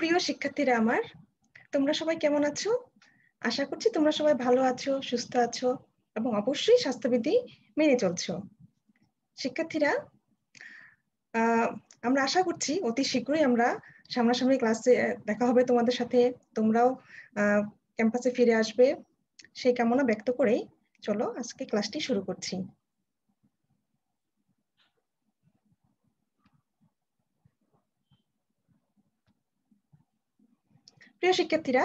প্রিয় শিক্ষার্থীরা আমার, তোমরা সবাই কেমন আছো? আশা করছি তোমরা সবাই ভালো আছো, সুস্থ আছো এবং অবশ্যই স্বাস্থ্যবিধি মেনে চলছো। শিক্ষার্থীরা, আমরা আশা করছি অতি শীঘ্রই আমরা সামনাসামনি ক্লাসে দেখা হবে তোমাদের সাথে। তোমরাও ক্যাম্পাসে ফিরে আসবে সেই কামনা ব্যক্ত করেই চলো আজকে ক্লাসটি শুরু করছি। প্রিয় শিক্ষার্থীরা,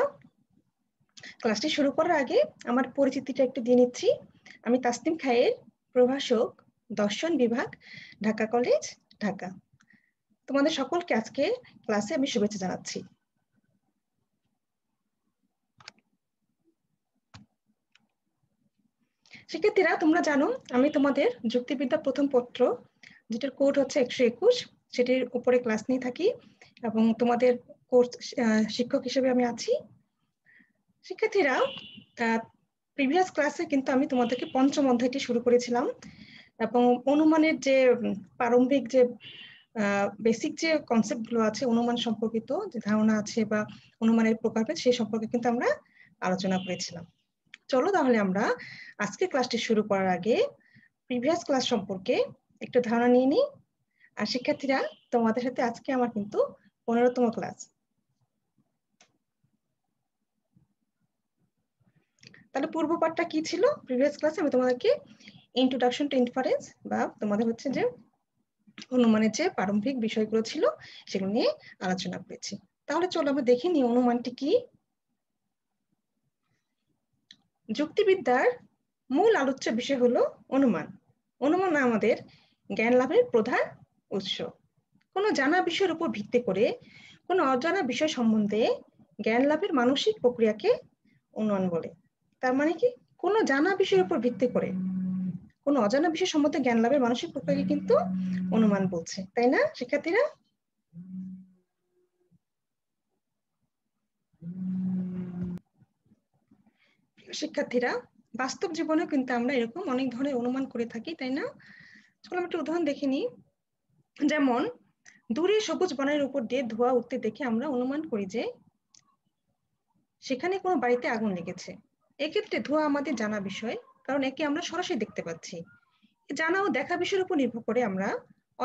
ক্লাসটি শুরু করার আগে আমার পরিচিতিটা একটু দিয়ে নিচ্ছি। আমি তাসনিম খায়ের, প্রভাষক, দর্শন বিভাগ, ঢাকা কলেজ, ঢাকা। তোমাদের সকলকে আজকে ক্লাসে আমি শুভেচ্ছা জানাচ্ছি। শিক্ষার্থীরা, তোমরা জানো আমি তোমাদের যুক্তিবিদ্যা প্রথম পত্র, যেটার কোড হচ্ছে 121, সেটির উপরে ক্লাস নিয়ে থাকি এবং তোমাদের কোর্স শিক্ষক হিসেবে আমি আছি। শিক্ষার্থীরা, প্রিভিয়াস ক্লাসে কিন্তু আমি তোমাদেরকে পঞ্চম অধ্যায়টি শুরু করেছিলাম এবং অনুমানের যে প্রারম্ভিক যে বেসিক যে কনসেপ্টগুলো আছে, অনুমান সম্পর্কিত যে ধারণা আছে বা অনুমানের প্রকারভেদ, সেই সম্পর্কে কিন্তু আমরা আলোচনা করেছিলাম। চলো তাহলে আমরা আজকে ক্লাসটি শুরু করার আগে প্রিভিয়াস ক্লাস সম্পর্কে একটু ধারণা নিয়ে নিই। আর শিক্ষার্থীরা, তোমাদের সাথে আজকে আমার কিন্তু 15তম ক্লাস। তাহলে পূর্ব পাঠটা কি ছিল? প্রিভিয়াস ক্লাসে আমি তোমাদেরকে ইন্ট্রোডাকশন টু ইনফারেন্স বা তোমাদের হচ্ছে যে অনুমানের যে প্রারম্ভিক বিষয়গুলো ছিল সেগুলো নিয়ে আলোচনা করেছি। তাহলে চলো আমরা দেখে নিই অনুমানটি কি। যুক্তিবিদ্যার মূল আলোচ্য বিষয় হলো অনুমান। অনুমান আমাদের জ্ঞান লাভের প্রধান উৎস। কোনো জানা বিষয়ের উপর ভিত্তি করে কোনো অজানা বিষয় সম্বন্ধে জ্ঞান লাভের মানসিক প্রক্রিয়াকে অনুমান বলে। তার মানে কি, কোনো জানা বিষয়ের উপর ভিত্তি করে কোনো অজানা বিষয় সম্বন্ধে জ্ঞান লাভের মানসিক প্রক্রিয়াকে কিন্তু অনুমান বলছে, তাই না শিক্ষার্থীরা? শিক্ষার্থীরা, বাস্তব জীবনে কিন্তু আমরা এরকম অনেক ধরনের অনুমান করে থাকি, তাই না? চলো আমরা একটা উদাহরণ দেখে নিই। যেমন দূরে সবুজ বনের উপর দিয়ে ধোঁয়া উঠতে দেখে আমরা অনুমান করি যে সেখানে কোনো বাড়িতে আগুন লেগেছে। এক্ষেত্রে ধোঁয়া আমাদের জানা বিষয়, কারণ একে আমরা সরাসরি দেখতে পাচ্ছি। জানা ও দেখা বিষয়ের উপর নির্ভর করে আমরা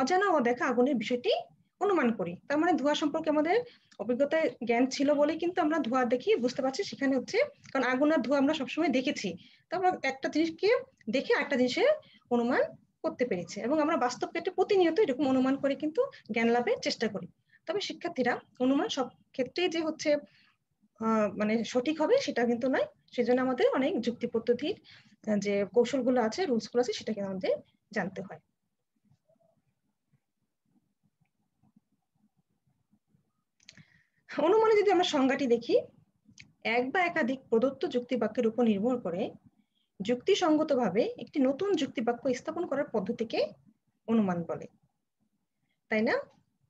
অজানা ও দেখা আগুনের বিষয়টি অনুমান করি। তার মানে ধোঁয়া সম্পর্কে আমাদের অভিজ্ঞতায় জ্ঞান ছিল বলে কিন্তু আমরা ধোঁয়া দেখি বুঝতে পারছি সেখানে হচ্ছে, কারণ আগুন আর ধোঁয়া আমরা সবসময় দেখেছি, তো আমরা একটা জিনিসকে দেখে একটা জিনিসের অনুমান করতে পেরেছি এবং আমরা বাস্তব ক্ষেত্রে প্রতিনিয়ত এরকম অনুমান করে কিন্তু জ্ঞান লাভের চেষ্টা করি। তবে শিক্ষার্থীরা, অনুমান সব ক্ষেত্রেই যে হচ্ছে মানে সঠিক হবে সেটা কিন্তু নয়। সেজন্য আমাদের অনেক যুক্তি পদ্ধতির যে কৌশলগুলো আছে, রুলস গুলো আছে, সেটাকে আমাদের জানতে হয়। অনুমানে যদি আমরা সংজ্ঞাটি দেখি, এক বা একাধিক প্রদত্ত যুক্তি বাক্যের উপর নির্ভর করে যুক্তিসঙ্গতভাবে একটি নতুন যুক্তি বাক্য স্থাপন করার পদ্ধতিকে অনুমান বলে, তাই না?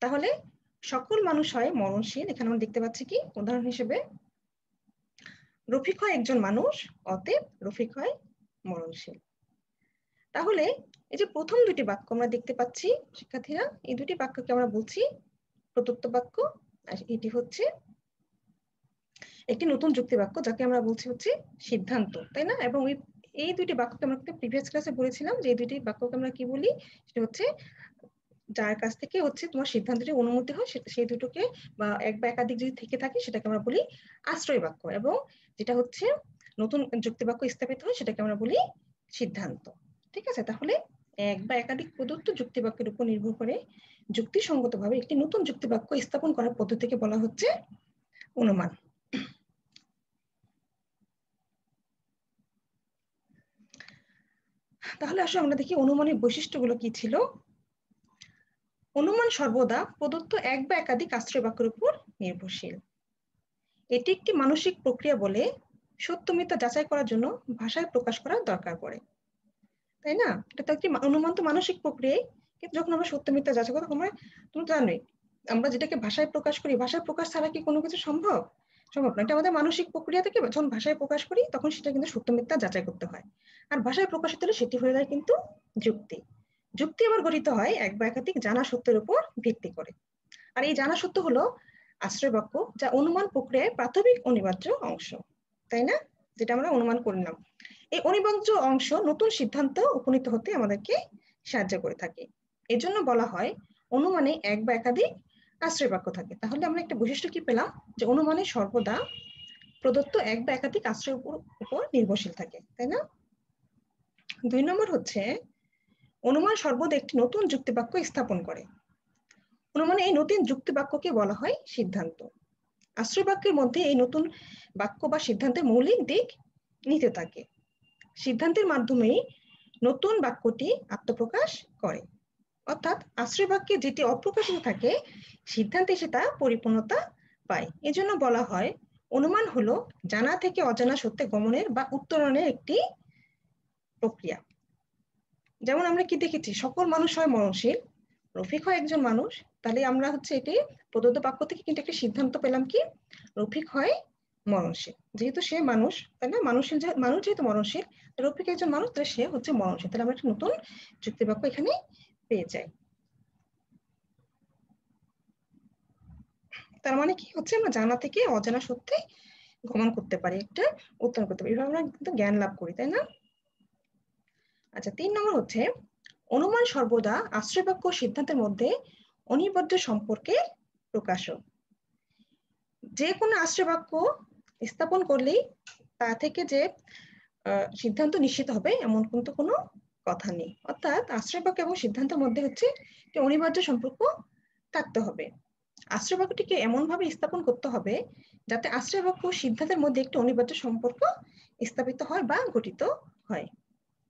তাহলে সকল মানুষ হয় মরণশীল, এখানে আমরা দেখতে পাচ্ছি কি উদাহরণ হিসেবে রফিক হয় একজন মানুষ, অতএব রফিক হয় মরণশীল। তাহলে এই যে প্রথম দুটি বাক্য আমরা দেখতে পাচ্ছি শিক্ষার্থীরা, এই দুটি বাক্যকে আমরা বলছি প্রদত্ত বাক্য, আর এটি হচ্ছে একটি নতুন যুক্তি বাক্য যাকে আমরা বলছি হচ্ছে সিদ্ধান্ত, তাই না? এবং এই দুটি বাক্যকে আমরা প্রিভিয়াস ক্লাসে বলেছিলাম যে এই দুটি বাক্যকে আমরা কি বলি, সেটা হচ্ছে যার কাছ থেকে হচ্ছে তোমার সিদ্ধান্তটি অনুমতি হয় সেই দুটোকে, বা এক বা একাধিক যদি থেকে থাকে সেটাকে আমরা বলি আশ্রয় বাক্য, এবং যেটা হচ্ছে নতুন যুক্তি বাক্য স্থাপিত হয় সেটাকে আমরা বলি সিদ্ধান্ত। ঠিক আছে? তাহলে এক বা একাধিক প্রদত্ত যুক্তি বাক্যের উপর নির্ভর করে যুক্তিসঙ্গতভাবে একটি নতুন যুক্তি বাক্য স্থাপন করার পদ্ধতিকে বলা হচ্ছে অনুমান। তাহলে আসলে আমরা দেখি অনুমানের বৈশিষ্ট্যগুলো কি ছিল। অনুমান সর্বদা প্রদত্ত এক বা একাধিক আশ্রয় বাক্যের উপর নির্ভরশীল। এটি একটি মানসিক প্রক্রিয়া বলে সত্য মিথ্যা যাচাই করার জন্য ভাষায় প্রকাশ করার দরকার পড়ে, তাই না? এটা তো একটি অনুমান, তো মানসিক প্রক্রিয়ায়, কিন্তু যখন আমরা সত্য মিথ্যা যাচাই করি তখন তুমি তো জানোই আমরা যেটাকে ভাষায় প্রকাশ করি, ভাষায় প্রকাশ ছাড়া কি কোনো কিছু সম্ভব? সম্ভব না। এটা আমাদের মানসিক প্রক্রিয়া থেকে যখন ভাষায় প্রকাশ করি তখন সেটা কিন্তু সত্য মিথ্যা যাচাই করতে হয়। আর ভাষায় প্রকাশিত হলে সেটি হয়ে যায় কিন্তু যুক্তি। যুক্তি আবার গঠিত হয় এক বা একাধিক জানা সত্যের উপর ভিত্তি করে। আর এই জানা সত্য হলো আশ্রয় বাক্য, যা অনুমান প্রক্রিয়ায় প্রাথমিক অনিবার্য অংশ, তাই না? যেটা আমরা অনুমান করলাম, এই অনিবার্য অংশ নতুন সিদ্ধান্ত উপনীত হতে আমাদেরকে সাহায্য করে থাকে। এজন্য বলা হয় অনুমানে এক বা একাধিক আশ্রয় বাক্য থাকে। তাহলে আমরা একটা বৈশিষ্ট্য কি পেলাম, যে অনুমানে সর্বদা প্রদত্ত এক বা একাধিক আশ্রয়ের উপর নির্ভরশীল থাকে, তাই না? 2 নম্বর হচ্ছে অনুমান সর্বদা একটি নতুন যুক্তিবাক্য স্থাপন করে। অনুমানে এই নতুন যুক্তিবাক্যকে বলা হয় সিদ্ধান্ত। আশ্রয় বাক্যের মধ্যে এই নতুন বাক্য বা সিদ্ধান্তের মৌলিক দিক নিতে থাকে। সিদ্ধান্তের মাধ্যমেই নতুন বাক্যটি আত্মপ্রকাশ করে। অর্থাৎ আশ্রয় বাক্যে যেটি অপ্রকাশিত থাকে, সিদ্ধান্তে সেটা পরিপূর্ণতা পায়। এজন্য বলা হয় অনুমান হলো জানা থেকে অজানা সত্যে গমনের বা উত্তরণের একটি প্রক্রিয়া। যেমন আমরা কি দেখেছি, সকল মানুষ হয় মরণশীল, রফিক হয় একজন মানুষ। তাহলে আমরা হচ্ছে এটি প্রদত্ত বাক্য থেকে কিন্তু একটা সিদ্ধান্ত পেলাম কি, রফিক হয় মরণশীল। যেহেতু সে মানুষ, তাই না? মানুষ যেহেতু মরণশীল, রফিক একজন মানুষ, তাহলে সে হচ্ছে মরণশীল। তাহলে আমরা একটা নতুন যুক্তি বাক্য এখানে পেয়ে যাই। তার মানে কি হচ্ছে, আমরা জানা থেকে অজানা সত্যে গমন করতে পারি, একটা উত্তরণ করতে পারি, এভাবে আমরা কিন্তু জ্ঞান লাভ করি, তাই না? আচ্ছা, 3 নম্বর হচ্ছে অনুমান সর্বদা আশ্রয় বাক্য সিদ্ধান্তের মধ্যে অনিবার্য সম্পর্কে প্রকাশক। যে কোনো আশ্রয় বাক্য স্থাপন করলেই তা থেকে যে সিদ্ধান্ত নিশ্চিত হবে এমন কিন্তু কোনো কথা নেই। অর্থাৎ আশ্রয় বাক্য এবং সিদ্ধান্তের মধ্যে হচ্ছে একটি অনিবার্য সম্পর্ক থাকতে হবে। আশ্রয় বাক্যটিকে এমন ভাবে স্থাপন করতে হবে যাতে আশ্রয় বাক্য সিদ্ধান্তের মধ্যে একটি অনিবার্য সম্পর্ক স্থাপিত হয় বা গঠিত হয়।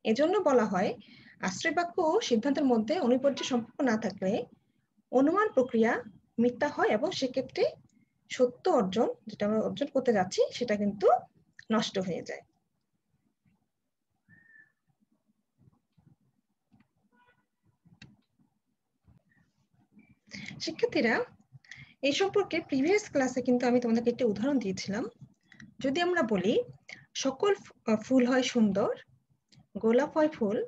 এজন্য বলা হয় আশ্রয় বাক্য ও সিদ্ধান্তের মধ্যে অনিবার্য সম্পর্ক না থাকলে অনুমান প্রক্রিয়া মিথ্যা হয় এবং সেক্ষেত্রে সত্য অর্জন, যেটা আমরা অর্জন করতে যাচ্ছি, সেটা কিন্তু নষ্ট হয়ে যায়। শিক্ষার্থীরা, এই সম্পর্কে প্রিভিয়াস ক্লাসে কিন্তু আমি তোমাদেরকে একটা উদাহরণ দিয়েছিলাম। যদি আমরা বলি সকল ফুল হয় সুন্দর, গোলাপ হয় ফুল,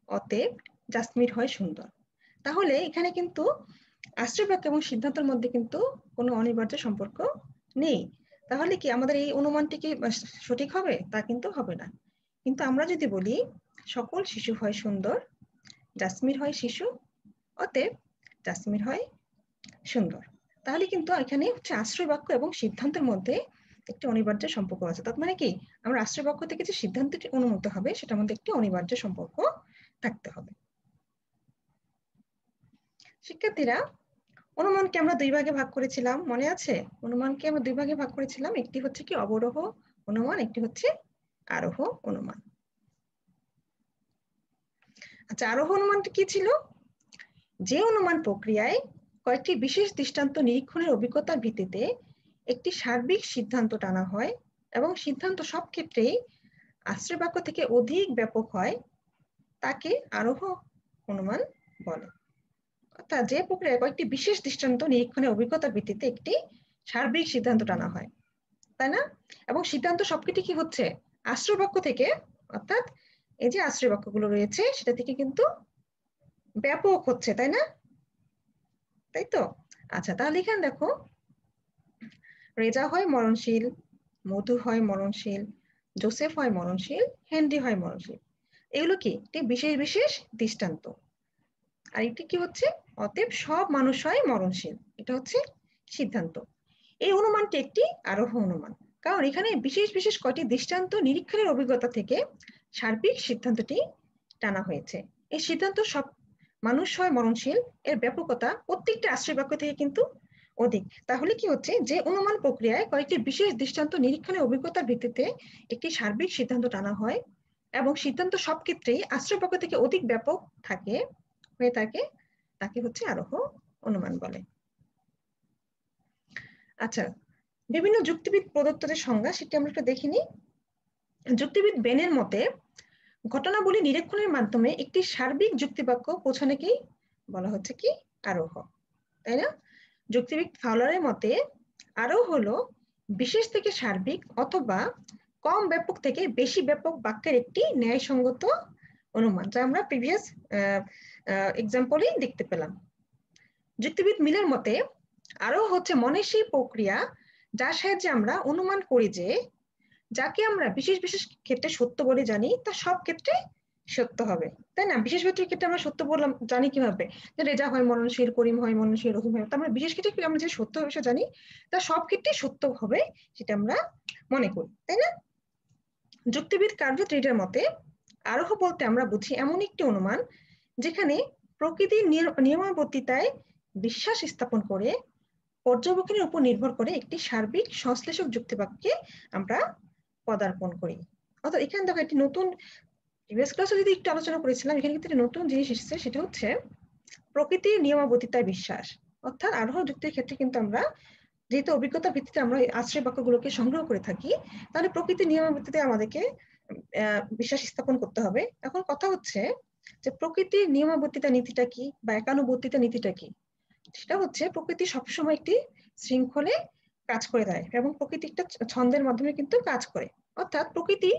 অতএব জাসমিন হয় সুন্দর, তাহলে এখানে কিন্তু আশ্রয় বাক্য এবং সিদ্ধান্তের মধ্যে কিন্তু কোনো অনিবার্য সম্পর্ক নেই। তাহলে কি আমাদের এই অনুমানটি কি সঠিক হবে? তা কিন্তু হবে না। কিন্তু আমরা যদি বলি সকল শিশু হয় সুন্দর, জাসমিন হয় শিশু, অতএব জাসমিন হয় সুন্দর, তাহলে কিন্তু এখানে হচ্ছে আশ্রয় বাক্য এবং সিদ্ধান্তের মধ্যে একটি অনিবার্য সম্পর্ক আছে। তার মানে কি, আমরা আশ্রয় বাক্য থেকে যে সিদ্ধান্তটি অনুমিত হবে সেটার মধ্যে একটি অনিবার্য সম্পর্ক থাকতে হবে। শিক্ষার্থীরা, অনুমানকে আমরা 2 ভাগে ভাগ করেছিলাম, মনে আছে? অনুমানকে আমরা 2 ভাগে ভাগ করেছিলাম, একটি হচ্ছে কি অবরোহ অনুমান, একটি হচ্ছে আরোহ অনুমান। আচ্ছা, আরোহ অনুমানটা কি ছিল? যে অনুমান প্রক্রিয়ায় কয়েকটি বিশেষ দৃষ্টান্ত নিরীক্ষণের অভিজ্ঞতার ভিত্তিতে একটি সার্বিক সিদ্ধান্ত টানা হয় এবং সিদ্ধান্ত সব ক্ষেত্রেই আশ্রয় বাক্য থেকে অধিক ব্যাপক হয়, তাকে আরোহ অনুমান বলে। অর্থাৎ যে প্রক্রিয়ায় কয়েকটি বিশেষ দৃষ্টান্ত নিরীক্ষণের অভিজ্ঞতার ভিত্তিতে একটি সার্বিক সিদ্ধান্ত টানা হয়, তাই না? এবং সিদ্ধান্ত সবকিছু কি হচ্ছে আশ্রয় বাক্য থেকে, অর্থাৎ এই যে আশ্রয় বাক্যগুলো রয়েছে সেটা থেকে কিন্তু ব্যাপক হচ্ছে, তাই না? তাই তো? আচ্ছা, তাহলে এখানে দেখো, রেজা হয় মরণশীল, মধু হয় মরণশীল, জোসেফ হয় মরণশীল, হেনরি হয় মরণশীল। এগুলো কি একটি বিশেষ বিশেষ দৃষ্টান্ত। আর এটি কি হচ্ছে, অতএব সব মানুষ হয় মরণশীল, এটা হচ্ছে সিদ্ধান্ত। এই অনুমানটি একটি আরোহ অনুমান, কারণ এখানে বিশেষ বিশেষ কয়টি দৃষ্টান্ত নিরীক্ষণের অভিজ্ঞতা থেকে সার্বিক সিদ্ধান্তটি টানা হয়েছে। এই সিদ্ধান্ত সব মানুষ হয় মরণশীল এর ব্যাপকতা প্রত্যেকটা আশ্রয় বাক্য থেকে কিন্তু অধিক। তাহলে কি হচ্ছে, যে অনুমান প্রক্রিয়ায় কয়েকটি বিশেষ দৃষ্টান্ত নিরীক্ষণের অভিজ্ঞতার ভিত্তিতে একটি সার্বিক সিদ্ধান্ত টানা হয় এবং সিদ্ধান্ত সব ক্ষেত্রেই আশ্রয় বাক্য থেকে অধিক ব্যাপক হয়ে থাকে, তাকে হচ্ছে আরোহ অনুমান বলে। আচ্ছা, বিভিন্ন যুক্তিবিদ প্রদত্ত যে সংজ্ঞা সেটি আমরা একটু দেখিনি। যুক্তিবিদ বেনের মতে ঘটনাবলী নিরীক্ষণের মাধ্যমে একটি সার্বিক যুক্তিবাক্য পৌঁছানোকেই বলা হচ্ছে কি আরোহ, তাই না? যুক্তিবিদ ফাউলারের মতে আরোহ হলো বিশেষ থেকে সার্বিক অথবা কম ব্যাপক থেকে বেশি ব্যাপক বাক্যের একটি ন্যায়সঙ্গত অনুমান, যা আমরা প্রিভিয়াস এক্সাম্পলেই দেখতে পেলাম। যুক্তিবিদ মিলের মতে আরোহ হচ্ছে মনের সেই প্রক্রিয়া যার সাহায্যে আমরা অনুমান করি যে যাকে আমরা বিশেষ বিশেষ ক্ষেত্রে সত্য বলে জানি তা সব ক্ষেত্রে সত্য হবে, তাই না? বিশেষ ক্ষেত্রে আমরা সত্য বললাম জানি কিভাবে, যে রেজা হয় মননশীল, করিম হয় মননশীল, রহিম হয়। আমরা বিশেষ ক্ষেত্রে আমরা যে সত্য বিষয় জানি তা সব ক্ষেত্রে সত্য হবে সেটা আমরা মনে করি, তাই না? যুক্তিবিদ কার্ভেট রিডের মতে আরোহ বলতে আমরা বুঝি এমন একটি অনুমান যেখানে প্রকৃতির নিয়মাবর্তিতায় বিশ্বাস স্থাপন করে পর্যবেক্ষণের উপর নির্ভর করে একটি সার্বিক সংশ্লেষক যুক্তিবাক্যে আমরা পদার্পণ করি। অর্থাৎ এখানে দেখো একটি নতুন, প্রিভিয়াস ক্লাসে যদি একটু আলোচনা করেছিলাম, এখানে কিন্তু একটি নতুন জিনিস এসেছে, সেটা হচ্ছে প্রকৃতির নিয়মাবর্তিতায় বিশ্বাস। অর্থাৎ আরোহ যুক্তির ক্ষেত্রে কিন্তু আমরা যেহেতু অভিজ্ঞতার ভিত্তিতে আমরা আশ্রয় বাক্যগুলোকে সংগ্রহ করে থাকি, তাহলে প্রকৃতির নিয়মাবর্তিতায় আমাদেরকে বিশ্বাস স্থাপন করতে হবে। এখন কথা হচ্ছে যে প্রকৃতির নিয়মাবর্তিতা নীতিটা কি বা একানুবর্তিতা নীতিটা কি? সেটা হচ্ছে প্রকৃতি সবসময় একটি শৃঙ্খলে কাজ করে দেয় এবং প্রকৃতি একটা ছন্দের মাধ্যমে কিন্তু কাজ করে। অর্থাৎ প্রকৃতি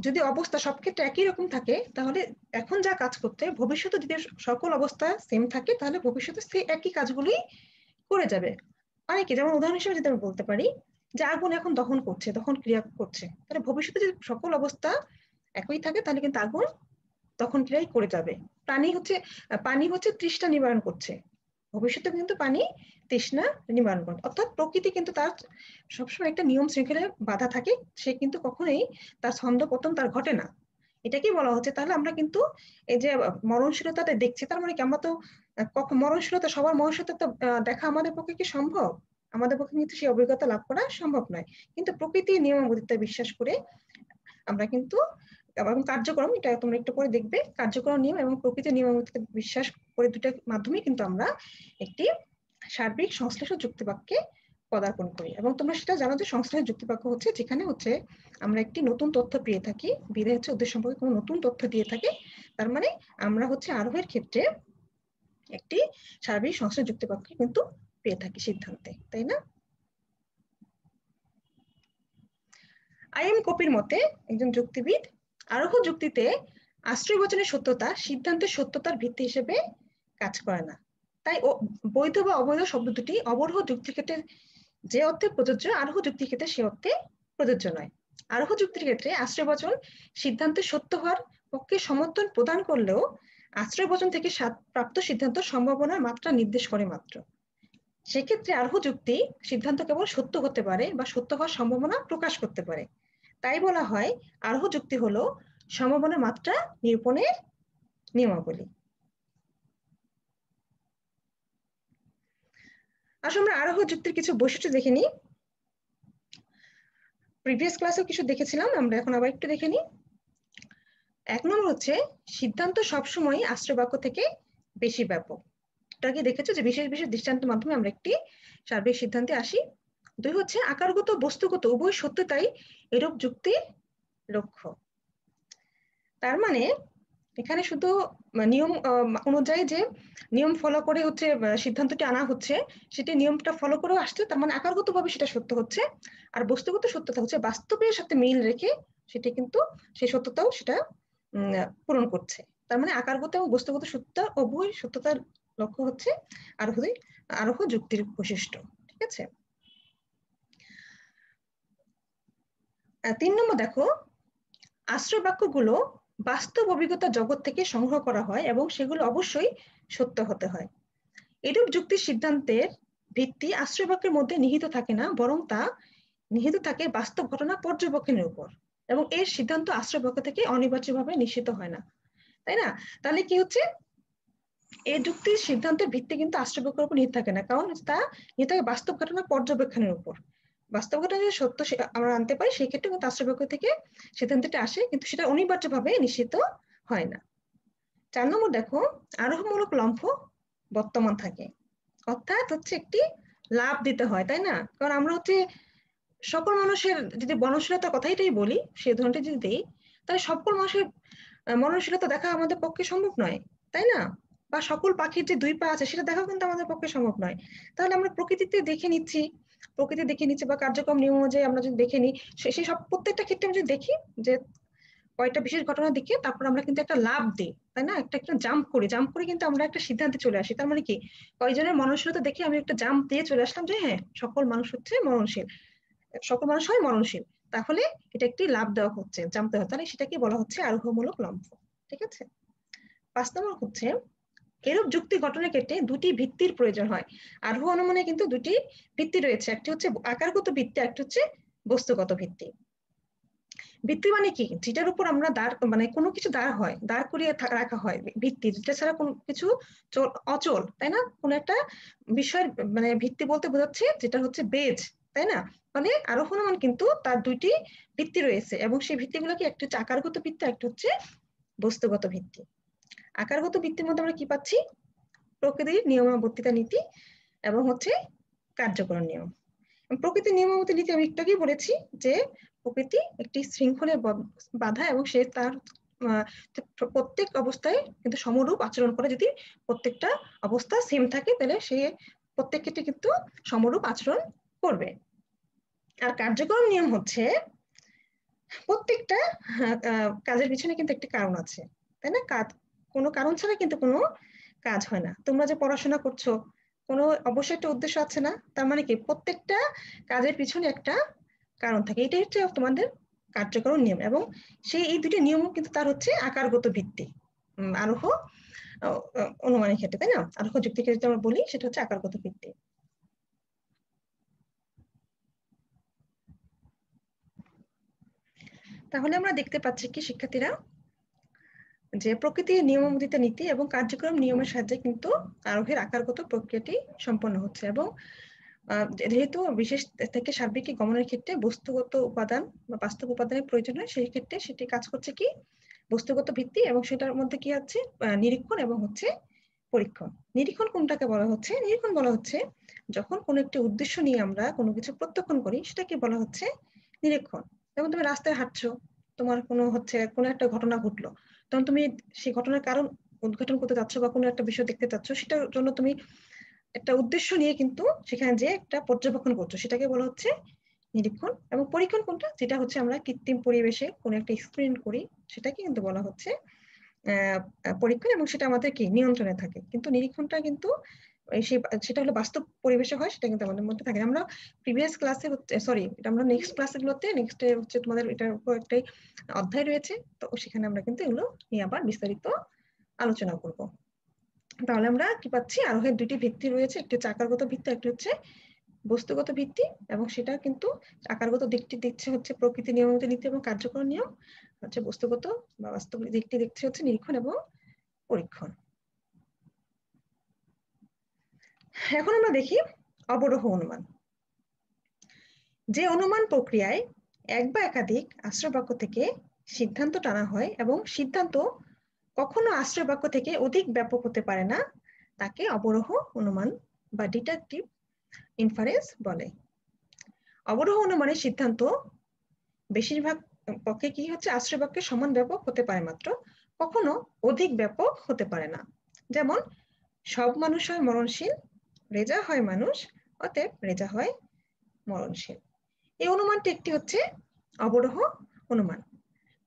যদি অবস্থা সব ক্ষেত্রে একই রকম থাকে, তাহলে এখন যা কাজ করতে ভবিষ্যতে যদি সকল অবস্থা সেম থাকে, তাহলে ভবিষ্যতে সেই একই কাজগুলোই করে যাবে। মানে কি, যেমন উদাহরণ হিসেবে যদি আমি বলতে পারি যে আগুন এখন দহন করছে, দহন ক্রিয়া করছে, তাহলে ভবিষ্যতে যদি সকল অবস্থা একই থাকে তাহলে কিন্তু আগুন দহন ক্রিয়াই করে যাবে। পানি হচ্ছে তৃষ্ণা নিবারণ করছে, ভবিষ্যতে কিন্তু পানি তৃষ্ণা নিবারণ করে। অর্থাৎ প্রকৃতি কিন্তু তার সবসময় একটা নিয়ম শৃঙ্খলে বাধা থাকে, সে কিন্তু কখনোই তার ছন্দ পতন তার ঘটে না। এটাকেই বলা হচ্ছে। তাহলে আমরা কিন্তু এই যে মরণশীলতাটা দেখছি, তার মানে কি আমরা তো মরণশীলতা, সবার মরণশীলতা দেখা আমাদের পক্ষে কি সম্ভব? আমাদের পক্ষে কিন্তু সেই অভিজ্ঞতা লাভ করা সম্ভব নয়। কিন্তু প্রকৃতির নিয়মাবলিতে বিশ্বাস করে আমরা কিন্তু, এবং কার্যক্রম, এটা তোমরা একটু পরে দেখবে, কার্যক্রম নিয়ম এবং প্রকৃতির নিয়মাবলিতে বিশ্বাস করে দুটার মাধ্যমে কিন্তু আমরা একটি সার্বিক সংশ্লেষ যুক্তিবাক্যে পদার্পণ করি। এবং তোমরা সেটা জানো যে সংশ্লেষ যুক্তিবাক্য হচ্ছে যেখানে হচ্ছে আমরা একটি নতুন তথ্য পেয়ে থাকি, বিধেয় হচ্ছে উদ্দেশ্য সম্পর্কে কোনো নতুন তথ্য দিয়ে থাকে, তার মানে আমরা হচ্ছে আরোহের ক্ষেত্রে একটি সার্বিক সংশ্লেষ যুক্তিবাক্য কিন্তু পেয়ে থাকি সিদ্ধান্তে, তাই না? আইএম কপির মতে, একজন যুক্তিবিদ, আরোহ যুক্তিতে আশ্রয়বচনের সত্যতা সিদ্ধান্তের সত্যতার ভিত্তি হিসেবে কাজ করে না। তাই বৈধ বা অবৈধ শব্দ দুটি অবরোহ যুক্তির ক্ষেত্রে যে অর্থে প্রযোজ্য, আরোহ যুক্তির ক্ষেত্রে সে অর্থে প্রযোজ্য নয়। আরোহ যুক্তির ক্ষেত্রে আশ্রয়বচন সিদ্ধান্তের সত্য হওয়ার পক্ষে সমর্থন প্রদান করলেও আশ্রয়বচন থেকে প্রাপ্ত সিদ্ধান্ত সম্ভাবনার মাত্রা নির্দেশ করে মাত্র। সেক্ষেত্রে আরোহ যুক্তি সিদ্ধান্ত কেবল সত্য হতে পারে বা সত্য হওয়ার সম্ভাবনা প্রকাশ করতে পারে। তাই বলা হয় আরোহ যুক্তি হলো সম্ভাবনার মাত্রা নিরূপণের নিয়মাবলী। আসলে আমরা আরোহ যুক্তির কিছু বৈশিষ্ট্য দেখে নিই। প্রিভিয়াস ক্লাসেও কিছু দেখেছিলাম, আমরা এখন আবার একটু দেখে নিই। 1 নম্বর হচ্ছে সিদ্ধান্ত সবসময় আশ্রয় বাক্য থেকে বেশি ব্যাপক। এটা কি দেখেছো যে বিশেষ বিশেষ দৃষ্টান্তের মাধ্যমে আমরা একটি সার্বিক সিদ্ধান্তে আসি। 2 হচ্ছে আকারগত বস্তুগত উভয় সত্যতাই এরূপ যুক্তির লক্ষ্য। তার মানে এখানে শুধু নিয়ম অনুযায়ী যে নিয়ম ফলো করে হচ্ছে সিদ্ধান্তটি আনা হচ্ছে, সেটি নিয়মটা ফলো করেও আসছে, তার মানে আকারগত ভাবে সেটা সত্য হচ্ছে। আর বস্তুগত সত্যতা হচ্ছে বাস্তবের সাথে মিল রেখে সেটা কিন্তু সেই সত্যতাও সেটা পূরণ করছে। তার মানে আকারগত এবং বস্তুগত সত্যতা উভয় সত্যতার লক্ষ্য হচ্ছে আরোহ যুক্তির বৈশিষ্ট্য। ঠিক আছে। 3 নম্বর দেখো, আশ্রয় বাক্যগুলো বাস্তব অভিজ্ঞতা জগৎ থেকে সংগ্রহ করা হয় এবং সেগুলো অবশ্যই সত্য হতে হয়। এরূপ যুক্তির সিদ্ধান্তের ভিত্তি আশ্রয় বাক্যের মধ্যে নিহিত থাকে না, বরং তা নিহিত থাকে বাস্তব ঘটনা পর্যবেক্ষণের উপর, এবং এর সিদ্ধান্ত আশ্রয় বাক্য থেকে অনিবার্যভাবে নিশ্চিত হয় না, তাই না? তাহলে কি হচ্ছে, এই যুক্তির সিদ্ধান্তের ভিত্তি কিন্তু আশ্রয় বাক্যের উপর নিহিত থাকে না, কারণ তা নিহিত থাকে বাস্তব ঘটনা পর্যবেক্ষণের উপর। বাস্তব ঘটনা যদি সত্য আমরা আনতে পারি, সেই ক্ষেত্রে কিন্তু আশ্রয় বাক্য থেকে সিদ্ধান্তটা আসে, কিন্তু সেটা অনিবার্যভাবে নিশ্চিত হয় না। 4 নম্বর দেখো, আরোহমূলক লম্ফ বর্তমান থাকে, অর্থাৎ হচ্ছে একটি লাভ দিতে হয়, তাই না? কারণ আমরা হচ্ছে সকল মানুষের, যদি মননশীলতার কথাটাই বলি, সেই ধরনটা যদি দিই, তাহলে সকল মানুষের মননশীলতা দেখা আমাদের পক্ষে সম্ভব নয়, তাই না? বা সকল পাখির যে 2 পা আছে সেটা দেখা কিন্তু আমাদের পক্ষে সম্ভব নয়। তাহলে আমরা প্রকৃতি দেখে নিচ্ছি বা কার্যক্রম নিয়ম অনুযায়ী আমরা যদি দেখে নিই, সেই সব প্রত্যেকটা ক্ষেত্রে আমি যদি দেখি যে কয়টা বিশেষ ঘটনা দেখে তারপর আমরা কিন্তু একটা লাভ দিই, তাই না? একটা একটা জাম্প করে কিন্তু আমরা একটা সিদ্ধান্তে চলে আসি। তার মানে কি, কয়জনের মননশীলতা দেখে আমি একটা জাম্প দিয়ে চলে আসলাম যে হ্যাঁ সকল মানুষ হচ্ছে মরণশীল, সকল মানুষ হয় মরণশীল। তাহলে এটা একটি লাভ দেওয়া হচ্ছে, জাম্প দেওয়া, তাহলে সেটাকে বলা হচ্ছে আরোহমূলক লম্ফ। ঠিক আছে। 5 নম্বর হচ্ছে, এরূপ যুক্তি গঠনের ক্ষেত্রে দুটি ভিত্তির প্রয়োজন হয়। আরোহ অনুমানে কিন্তু দুটি ভিত্তি রয়েছে, একটি হচ্ছে আকারগত ভিত্তি, একটি হচ্ছে বস্তুগত ভিত্তি। ভিত্তি মানে কি, যেটার উপর আমরা দাঁড় মানে কোনো কিছু দাঁড় হয়, দাঁড় করিয়ে রাখা হয়, ভিত্তি যেটা ছাড়া কোনো কিছু অচল, তাই না? কোনো একটা বিষয়ের মানে ভিত্তি বলতে বোঝাচ্ছে যেটা হচ্ছে বেজ, তাই না? মানে আরোহণ অনুমান কিন্তু তার দুইটি ভিত্তি রয়েছে, এবং সেই ভিত্তিগুলো কি, একটা হচ্ছে আকারগত ভিত্তি, একটা হচ্ছে বস্তুগত ভিত্তি। আকারগত ভিত্তির মধ্যে আমরা কি পাচ্ছি, প্রকৃতির নিয়মাবর্তিতা নীতি এবং হচ্ছে কার্যকরণ নিয়ম। প্রকৃতির নিয়মাবর্তিতা নীতি আমি একটু আগেই বলেছি যে প্রকৃতি একটি শৃঙ্খলে বাধা, এবং সে তার প্রত্যেক অবস্থায় কিন্তু সমরূপ আচরণ করে। যদি প্রত্যেকটা অবস্থা সেম থাকে তাহলে সে প্রত্যেক ক্ষেত্রে কিন্তু সমরূপ আচরণ করবে। আর কার্যকরণ নিয়ম হচ্ছে প্রত্যেকটা কাজের পিছনে কিন্তু একটি কারণ আছে, তাই না? কোনো কারণ ছাড়া কিন্তু কোনো কাজ হয় না। তোমরা যে পড়াশোনা করছো, কোনো অবশ্যই একটা উদ্দেশ্য আছে না? তার মানে কি, প্রত্যেকটা কাজের পিছনে একটা কারণ থাকে। এটাই হচ্ছে তোমাদের কার্যকরণ নিয়ম, এবং সেই এই দুটি নিয়ম কিন্তু তার হচ্ছে আকারগত ভিত্তি আরোহ অনুমানের ক্ষেত্রে, তাই না? আরোহ যুক্তির ক্ষেত্রে আমরা বলি সেটা হচ্ছে আকারগত ভিত্তি। তাহলে আমরা দেখতে পাচ্ছি কি শিক্ষার্থীরা, যে প্রকৃতির নিয়মাবর্তিতা নীতি এবং কার্যক্রম নিয়মের সাহায্যে কিন্তু আরোহের আকারগত প্রক্রিয়াটি সম্পন্ন হচ্ছে। এবং যেহেতু বিশেষ থেকে সার্বিক গমনের ক্ষেত্রে বস্তুগত উপাদান বা বাস্তব উপাদানের প্রয়োজন হয়, সেই ক্ষেত্রে সেটি কাজ করছে কি, বস্তুগত ভিত্তি, এবং সেটার মধ্যে কি হচ্ছে নিরীক্ষণ এবং হচ্ছে পরীক্ষণ। নিরীক্ষণ কোনটাকে বলা হচ্ছে, নিরীক্ষণ বলা হচ্ছে যখন কোনো একটি উদ্দেশ্য নিয়ে আমরা কোনো কিছু প্রত্যক্ষণ করি, সেটাকে বলা হচ্ছে নিরীক্ষণ। যেমন তুমি রাস্তায় হাঁটছো, তোমার কোনো হচ্ছে কোনো একটা ঘটনা ঘটলো, তখন তুমি সেই ঘটনার কারণ উদ্ঘাটন করতে যাচ্ছ বা কোনো একটা বিষয় দেখতে চাচ্ছ, সেটার জন্য তুমি একটা উদ্দেশ্য নিয়ে কিন্তু সেখানে যে একটা পর্যবেক্ষণ করছো, সেটাকে বলা হচ্ছে নিরীক্ষণ। এবং পরীক্ষণ কোনটা, যেটা হচ্ছে আমরা কৃত্রিম পরিবেশে কোনো একটা এক্সপেরিমেন্ট করি, সেটাকে কিন্তু বলা হচ্ছে পরীক্ষণ, এবং সেটা আমাদের কি নিয়ন্ত্রণে থাকে। কিন্তু নিরীক্ষণটা কিন্তু সেটা হলো বাস্তব পরিবেশে হয়, সেটা কিন্তু আমাদের মধ্যে থাকে। আমরা প্রিভিয়াস ক্লাসে হচ্ছে, সরি, এটা আমরা নেক্সট ক্লাসগুলোতে নেক্সট হচ্ছে তোমাদের এটার উপর একটাই অধ্যায় রয়েছে, তো সেখানে আমরা কিন্তু এগুলো নিয়ে আবার বিস্তারিত আলোচনা করব। তাহলে আমরা কি পাচ্ছি, আরোহের দুটি ভিত্তি রয়েছে, একটি হচ্ছে আকারগত ভিত্তি, একটি হচ্ছে বস্তুগত ভিত্তি, এবং সেটা কিন্তু আকারগত দিকটি দিচ্ছে হচ্ছে প্রকৃতি নিয়মিত নীতি এবং কার্যকরণ নিয়ম, হচ্ছে বস্তুগত বা বাস্তব দিকটি দেখছে হচ্ছে নিরীক্ষণ এবং পরীক্ষণ। এখন আমরা দেখি অবরোহ অনুমান। যে অনুমান প্রক্রিয়ায় এক বা একাধিক আশ্রয় বাক্য থেকে সিদ্ধান্ত টানা হয় এবং সিদ্ধান্ত কখনো আশ্রয় বাক্য থেকে অধিক ব্যাপক হতে পারে না, তাকে অবরোহ অনুমান বা ডিডাকটিভ ইনফারেন্স বলে। অবরোহ অনুমানের সিদ্ধান্ত বেশিরভাগ পক্ষে কি হচ্ছে, আশ্রয় বাক্যের সমান ব্যাপক হতে পারে মাত্র, কখনো অধিক ব্যাপক হতে পারে না। যেমন, সব মানুষ হয় মরণশীল, রেজা হয় মানুষ, অতএব রেজা হয় মরণশীল। এই অনুমানটি একটি হচ্ছে অবরোহ অনুমান,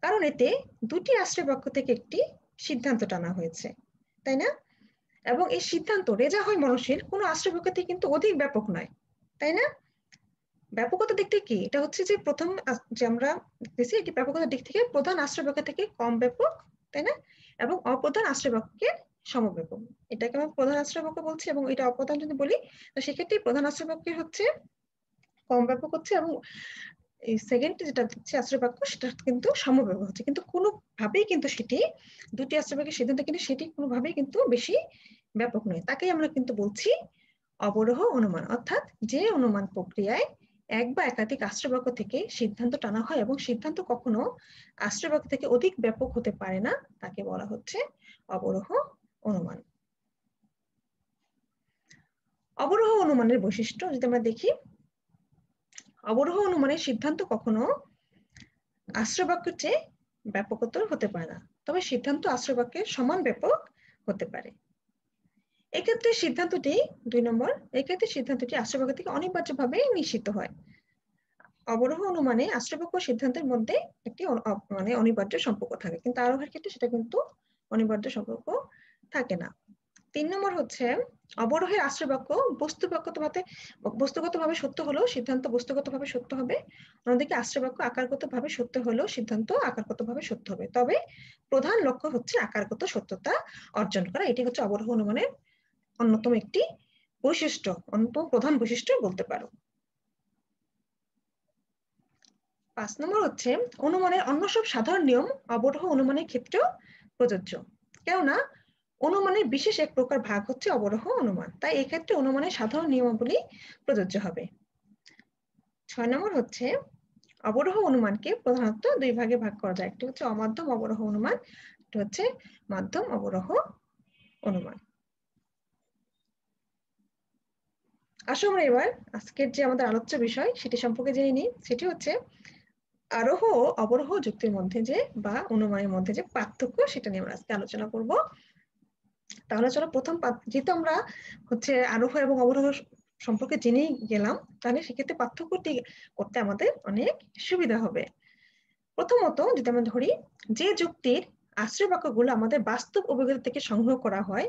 কারণ এতে দুটি আশ্রয় বাক্য থেকে একটি সিদ্ধান্ত টানা হয়েছে, তাই না? এবং এই সিদ্ধান্ত রেজা হয় মরণশীল কোনো আশ্রয় বাক্য থেকে কিন্তু অধিক ব্যাপক নয়, তাই না? ব্যাপকতার দিক থেকে কি, এটা হচ্ছে যে প্রথম যে আমরা দেখতেছি, এটি ব্যাপকতার দিক থেকে প্রধান আশ্রয় বাক্য থেকে কম ব্যাপক, তাই না? এবং অপ্রধান আশ্রয় বাক্যের সমব্যাপক। এটাকে আমরা প্রধান আশ্রয় বাক্য বলছি, এবং এটা অপ্রধান যদি বলি, তো সেক্ষেত্রে প্রধান আশ্রয় বাক্যের হচ্ছে কম ব্যাপক হচ্ছে, এবং এই সেকেন্ড যেটা হচ্ছে আশ্রয় বাক্য, সেটা কিন্তু সমব্যাপক হচ্ছে। কিন্তু কোনোভাবেই কিন্তু সেটি দুটি আশ্রয় বাক্যের সিদ্ধান্ত কিন্তু সেটি কোনোভাবেই কিন্তু বেশি ব্যাপক নয়, তাকেই আমরা কিন্তু বলছি অবরোহ অনুমান। অর্থাৎ যে অনুমান প্রক্রিয়ায় এক বা একাধিক আশ্রয় বাক্য থেকে সিদ্ধান্ত টানা হয় এবং সিদ্ধান্ত কখনো আশ্রয় বাক্য থেকে অধিক ব্যাপক হতে পারে না, তাকে বলা হচ্ছে অবরোহ অনুমান। অবরোহ অনুমানের বৈশিষ্ট্য যদি আমরা দেখি, অবরোহ অনুমানের সিদ্ধান্ত কখনো আশ্রয় বাক্যের চেয়ে ব্যাপকতর হতে পারে না, তবে সিদ্ধান্ত আশ্রয় বাক্যের সমান ব্যাপক হতে পারে। এক্ষেত্রে সিদ্ধান্তটি 2 নম্বর, এক্ষেত্রে সিদ্ধান্তটি আশ্রয় বাক্য থেকে অনিবার্যভাবে নিশ্চিত হয়। অবরোহ অনুমানে আশ্রয়বাক্য সিদ্ধান্তের মধ্যে একটি মানে অনিবার্য সম্পর্ক থাকে, কিন্তু আরোহের ক্ষেত্রে সেটা কিন্তু অনিবার্য সম্পর্ক থাকে না। 3 নম্বর হচ্ছে অবরোহের আশ্রয়বাক্য বস্তুগতভাবে সত্য হলেও সিদ্ধান্ত বস্তুগতভাবে সত্য হবে, অন্যদিকে আশ্রয়বাক্য আকারগতভাবে সত্য হলেও সিদ্ধান্ত আকারগতভাবে সত্য হবে, তবে প্রধান লক্ষ্য হচ্ছে আকারগত সত্যতা অর্জন করা। এটি হচ্ছে অবরোহ অনুমানের অন্যতম একটি বৈশিষ্ট্য, অন্যতম প্রধান বৈশিষ্ট্য বলতে পারো। 5 নম্বর হচ্ছে অনুমানের অন্য সব সাধারণ নিয়ম অবরোহ অনুমানের ক্ষেত্রেও প্রযোজ্য, কেননা অনুমানের বিশেষ এক প্রকার ভাগ হচ্ছে অবরোহ অনুমান, তাই এক্ষেত্রে অনুমানের সাধারণ নিয়মাবলী প্রযোজ্য হবে। 6 নম্বর হচ্ছে অবরোহ অনুমানকে প্রধানত 2 ভাগে ভাগ করা যায়, একটি হচ্ছে অমাধ্যম অবরোহ অনুমান, একটি হচ্ছে মাধ্যম অবরোহ অনুমান। আসো আমরা এবার আজকের যে আমাদের আলোচ্য বিষয় সেটি সম্পর্কে জেনে নিই। সেটি হচ্ছে আরোহ ও অবরোহ যুক্তির মধ্যে যে বা অনুমানের মধ্যে যে পার্থক্য, সেটা নিয়ে আমরা আজকে আলোচনা করব। তাহলে চলো প্রথম যেহেতু আমরা হচ্ছে আরোহ এবং অবরোহ সম্পর্কে জেনেই গেলাম, তাহলে সেক্ষেত্রে পার্থক্যটি করতে আমাদের অনেক সুবিধা হবে। প্রথমত যদি আমরা ধরি যে যুক্তির আশ্রয় বাক্যগুলো আমাদের বাস্তব অভিজ্ঞতা থেকে সংগ্রহ করা হয়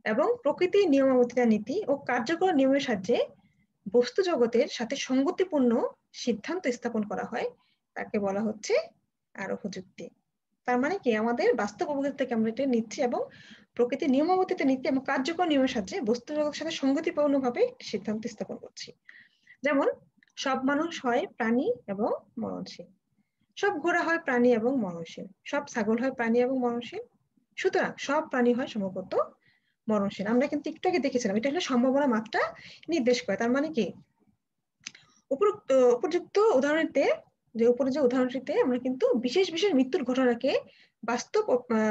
এবং প্রকৃতির নিয়মাবর্তিতা নীতি ও কার্যকর নিয়মের সাহায্যে বস্তু জগতের সাথে সঙ্গতিপূর্ণ সিদ্ধান্ত স্থাপন করা হয়, তাকে বলা হচ্ছে আরোহ যুক্তি। তার মানে কি, আমাদের বাস্তব অভিজ্ঞতা থেকে আমরা এটা নিচ্ছি এবং প্রকৃতির নিয়মাবর্তিতা নীতি এবং কার্যকর নিয়মের সাহায্যে বস্তু জগতের সাথে সঙ্গতিপূর্ণভাবে সিদ্ধান্ত স্থাপন করছি। যেমন সব মানুষ হয় প্রাণী এবং মরণশীল, সব ঘোড়া হয় প্রাণী এবং মরণশীল, সব ছাগল হয় প্রাণী এবং মরণশীল, সুতরাং সব প্রাণী হয় সম্ভবত মরণশীল। আমরা কিন্তু একটু আগে দেখেছিলাম এটা হলো সম্ভাবনা মাত্রা নির্দেশ করে। তার মানে কি, উপযুক্ত উদাহরণটিতে উপরে যে উদাহরণটিতে আমরা কিন্তু বিশেষ বিশেষ মৃত্যুর ঘটনাকে বাস্তব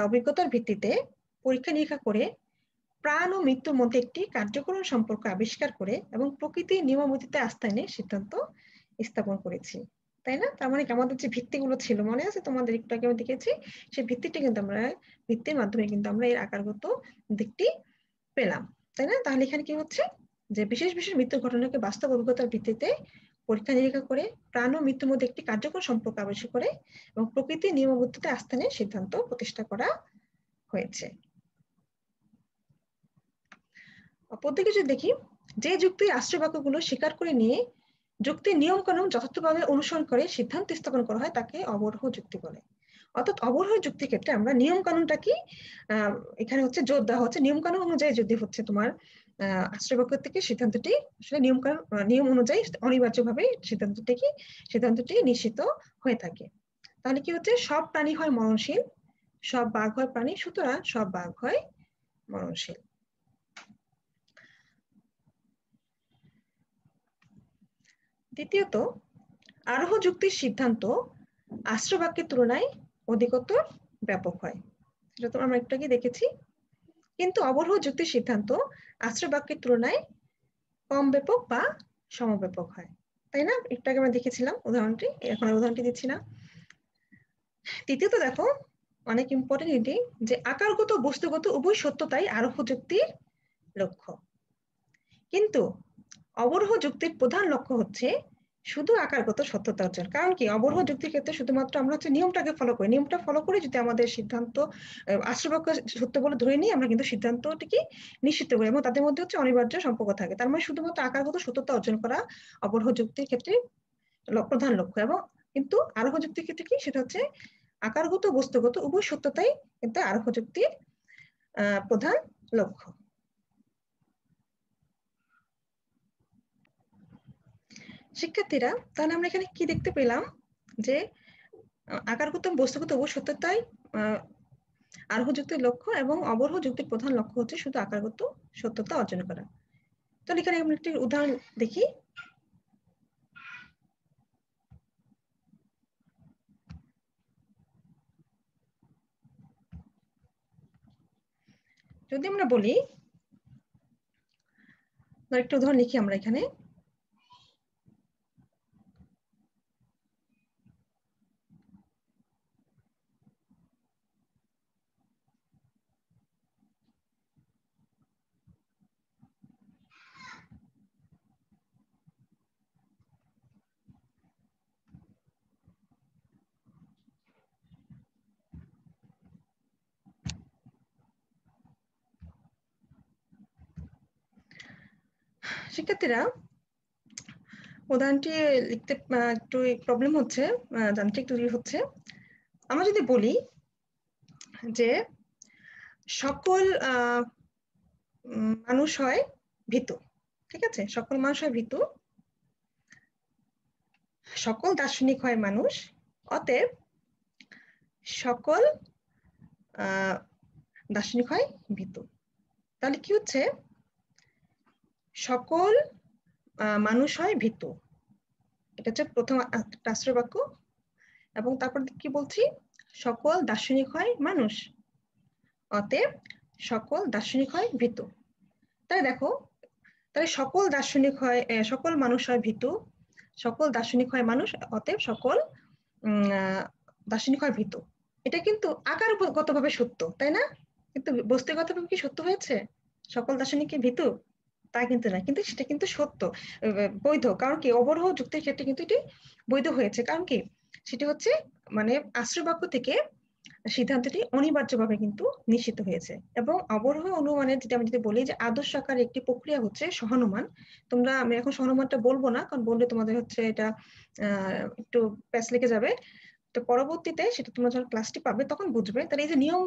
অভিজ্ঞতার ভিত্তিতে পরীক্ষা নিরীক্ষা করে প্রাণ ও মৃত্যুর মধ্যে একটি কার্যকর সম্পর্ক আবিষ্কার করে এবং প্রকৃতির নিয়মাবলীতে আস্থা এনে সিদ্ধান্ত স্থাপন করেছি, তাই না? তার মানে আমাদের যে ভিত্তিগুলো ছিল মনে আছে তোমাদের, একটু আগে আমি দেখেছি, সেই ভিত্তিটা কিন্তু আমরা ভিত্তির মাধ্যমে কিন্তু আমরা এর আকারগত দিকটি পেলাম, তাই না? তাহলে এখানে কি হচ্ছে যে বিশেষ বিশেষ মৃত্যুর ঘটনাকে বাস্তব অভিজ্ঞতার ভিত্তিতে পরীক্ষা নিরীক্ষা করে প্রাণ ও মৃত্যুর মধ্যে একটি কার্যকর সম্পর্ক আবিষ্কার করে এবং প্রকৃতির নিয়মাবর্তিতে আস্থা নিয়ে সিদ্ধান্ত প্রতিষ্ঠা করা হয়েছে। অপরদিকে যদি দেখি, যে যুক্তির আশ্রয় বাক্যগুলো স্বীকার করে নিয়ে যুক্তির নিয়ম কানুন যথার্থভাবে অনুসরণ করে সিদ্ধান্ত স্থাপন করা হয় তাকে অবরোহ যুক্তি বলে। অর্থাৎ অবরোহ যুক্তির ক্ষেত্রে আমরা নিয়ম কানুনটা কি এখানে হচ্ছে জোর দেওয়া হচ্ছে, নিয়ম কানুন অনুযায়ী যদি হচ্ছে তোমার আশ্রয় বাক্য থেকে সিদ্ধান্তটি আসলে নিয়ম অনুযায়ী অনিবার্যভাবে সিদ্ধান্তটি নিশ্চিত হয়ে থাকে। তাহলে কি হচ্ছে, সব প্রাণী হয় মরণশীল, সব বাঘ হয় প্রাণী, সুতরাং সব বাঘ হয় মরণশীল। দ্বিতীয়ত, আরোহ যুক্তির সিদ্ধান্ত আশ্রয় বাক্যের তুলনায় অধিকতর ব্যাপক হয়, সেটা তো আমরা একটু আগে দেখেছি। কিন্তু অবরোহ যুক্তির সিদ্ধান্ত আশ্রয় বাক্যের তুলনায় কম ব্যাপক বা সমব্যাপক হয়, তাই না? একটু আগে আমরা দেখেছিলাম উদাহরণটি, এখন উদাহরণটি দিচ্ছি না। তৃতীয়ত দেখো, অনেক ইম্পর্টেন্ট এটি, যে আকারগত বস্তুগত উভয় সত্যতাই আরোহ যুক্তির লক্ষ্য, কিন্তু অবরোহ যুক্তির প্রধান লক্ষ্য হচ্ছে শুধু আকারগত সত্যতা অর্জন। কারণ কি, অবরোহ যুক্তির ক্ষেত্রে শুধুমাত্র আমরা হচ্ছে নিয়মটাকে ফলো করি, নিয়মটা ফলো করে যদি আমাদের সিদ্ধান্ত আশ্রয়বাক্য সত্য বলে ধরে নিই, আমরা কিন্তু সিদ্ধান্তটিকে নিশ্চিত করি এবং তাদের মধ্যে হচ্ছে অনিবার্য সম্পর্ক থাকে। তার মানে শুধুমাত্র আকারগত সত্যতা অর্জন করা অবরোহ যুক্তির ক্ষেত্রে প্রধান লক্ষ্য, এবং কিন্তু আরোহ যুক্তির ক্ষেত্রে কি, সেটা হচ্ছে আকারগত বস্তুগত উভয় সত্যতাই কিন্তু আরোহ যুক্তির প্রধান লক্ষ্য। শিক্ষার্থীরা, তাহলে আমরা এখানে কি দেখতে পেলাম, যে আকারগত বস্তুগত উভয় সত্যতাই আরোহ যুক্তির লক্ষ্য এবং অবরোহ যুক্তির প্রধান লক্ষ্য হচ্ছে শুধু আকারগত সত্যতা অর্জন করা। তাহলে এখানে আমরা একটি উদাহরণ দেখি। যদি আমরা বলি, একটা উদাহরণ লিখি আমরা এখানে। শিক্ষার্থীরা উদাহরণটি লিখতে একটু প্রবলেম হচ্ছে, যান্ত্রিক ত্রুটি হচ্ছে। আমরা যদি বলি যে সকল মানুষ হয় ভীতু, ঠিক আছে, সকল মানুষ হয় ভীতু, সকল দার্শনিক হয় মানুষ, অতএব সকল দার্শনিক হয় ভীতু। তাহলে কি হচ্ছে, সকল মানুষ হয় ভীতু, এটা হচ্ছে প্রথম আশ্রয় বাক্য। এবং তারপর কি বলছি, সকল দার্শনিক হয় মানুষ, অতএব সকল দার্শনিক হয় ভীতু। তাই দেখো, তাহলে সকল দার্শনিক হয়, সকল মানুষ হয় ভীতু, সকল দার্শনিক হয় মানুষ, অতএব সকল দার্শনিক হয় ভীতু। এটা কিন্তু আকারগতভাবে সত্য, তাই না? কিন্তু বস্তুগতভাবে কি সত্য হয়েছে সকল দার্শনিক কি ভীতু? তা কিন্তু না, কিন্তু সেটা কিন্তু সত্য, বৈধ। কারণ কি, অবরোহ যুক্তির ক্ষেত্রে কিন্তু এটি বৈধ হয়েছে। কারণ কি, সেটি হচ্ছে মানে আশ্রয় বাক্য থেকে সিদ্ধান্তটি অনিবার্যভাবে কিন্তু নিশ্চিত হয়েছে। এবং অবরোহ অনুমানের যেটা আমি যদি বলি যে আদর্শ আকার একটি প্রক্রিয়া হচ্ছে সহানুমান। তোমরা, আমি এখন সহানুমানটা বলবো না, কারণ বললে তোমাদের হচ্ছে এটা একটু প্যাচ লেগে যাবে। তো পরবর্তীতে সেটা তোমরা যখন ক্লাসটি পাবে তখন বুঝবে। তাহলে এই যে নিয়ম